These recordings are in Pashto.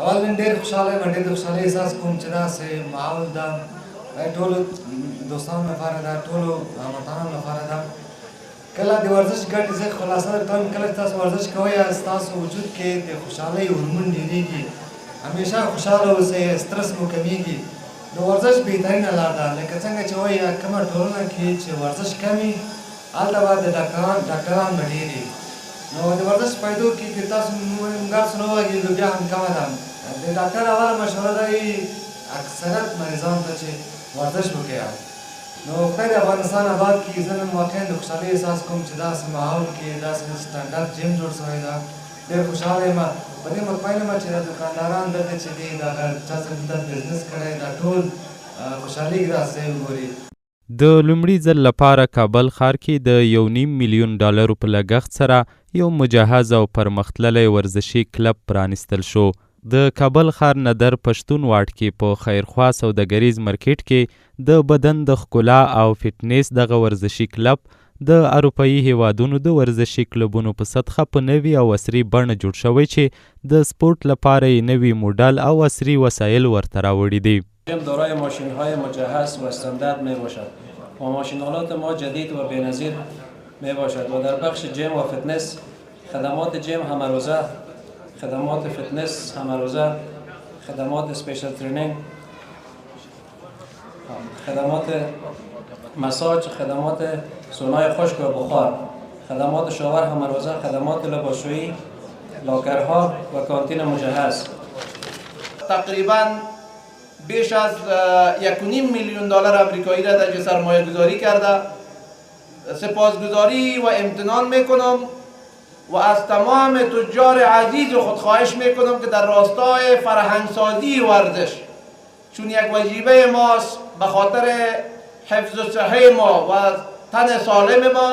اول نن ډېر خوشحاله یم، ډېر د خوشحالۍ احساس کوم چې داسې ماحول ده ټولو دوستانو لپاره ده، ټولو هموطنانو لپاره ده. کله د ورزش ګټې زه خلاصه درته وایم، کله چې تاسو ورزش کوئ ستاسو وجود کې د خوشحالۍ هورمون ډېرېږي، همیشه خوشحاله اوسئ، سټرس مو کمیږي. د ورزش بهترینه لار ده، لکه څنګه چې وایي کومه ټولنه کې چې ورزش کم وي هلته به د ډاکټران به ډېر وي. نو د ورزش پیدو کې که تاسو موږ سره وغږېږو بیا هم کمه ده. د ډاکټر اوله مشوره ده اکثریت مریضانو ته چې ورزش وکړئ. نو خدای د افغانستان آباد کړي. زه نن واقعا د خوشحالۍ احساس کوم چې داسې ماحول کې داسې سټنډرډ جیم جوړ شوی ده. ډېر خوشحاله یم، په دې مطمئن یم چې د دوکانداران دلته چې دي د چا سره دلته بزنس کړی دا ټول خوشحالي راسي وګوري. د لومړي ځل لپاره کابل ښار کې د $1.5 میلیون په لګښت سره یو مجهز او پرمختللی ورزشي کلب پرانیستل شو. د کابل ښار ندر پښتون واټ کې په خیرخوا سوداګریز مارکیټ کې د بدن د ښکلا او فټنس دغه ورزشي کلب د اروپایي هیوادونو د ورزشي کلبونو په سطحه په نوي او عصري بڼه جوړ شوی چې د سپورت لپاره یې نوي موډل او عصري وسایل ورته راوړي دي. جیم دارای ماشین‌های مجهز و استاندارد میباشد و ماشین‌آلات ما جدید و بی‌نظیر میباشد و در بخش جیم و فتنس خدمات جیم همروزه، خدمات فتنس همروزه، خدمات اسپیشل ترینینگ، خدمات مساج، خدمات سونای خشک و بخار، خدمات شاور همروزه، خدمات لباسشویی، لاکرها و کانتین مجهز. تقریباً بیش از $1.5 میلیون آمریکایی را در سرمایه گذاری کرده. سپاسگزاری و امتنان میکنم و از تمام تجار عزیز خود خواهش میکنم که در راستای فرهنگسازی ورزش چون یک وجیبه ماست به خاطر حفظ صحه ما و تن سالم ما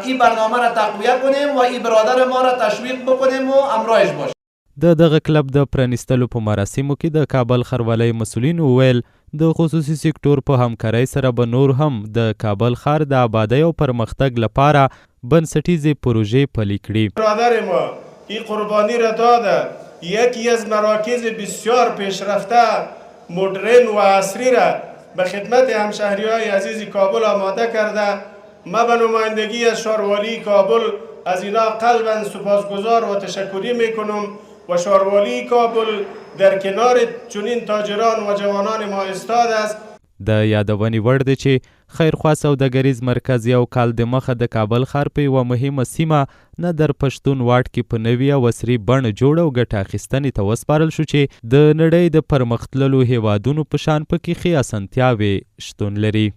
این برنامه را تقویت کنیم و این برادر ما را تشویق بکنیم و همراهش باشیم. د دغه کلب د پرانیستلو په مراسمو کې د کابل ښاروالۍ مسؤلینو وویل د خصوصي سکتور په همکارۍ سره به نور هم د کابل ښار د آبادۍ او پرمختګ لپاره بنسټیزې پروژې پلي کړي. برادر ما این قربانی را داده، یکی از مراکز بسیار پیشرفته مدرن و عصری را به خدمت همشهری‌های عزیز کابل آماده کرده. ما به نمایندگی از شهروالی کابل از اینا قلباً سپاسگزار و تشکری میکنم و شهروالی کابل در کنار چنین تاجران و جوانان ما ایستاده است. د یادونې وړ دی چې خیرخوا سوداګریز مرکز یو کال د مخه د کابل ښار په یوه مهمه سیمه ندر پښتون واټ کې په نوي او عصري بڼه جوړ او ګټه اخیستنې ته وسپارل شو چې د نړۍ د پرمختللو هیوادونو په شان پکې ښې اسانتیاوې شتون لري.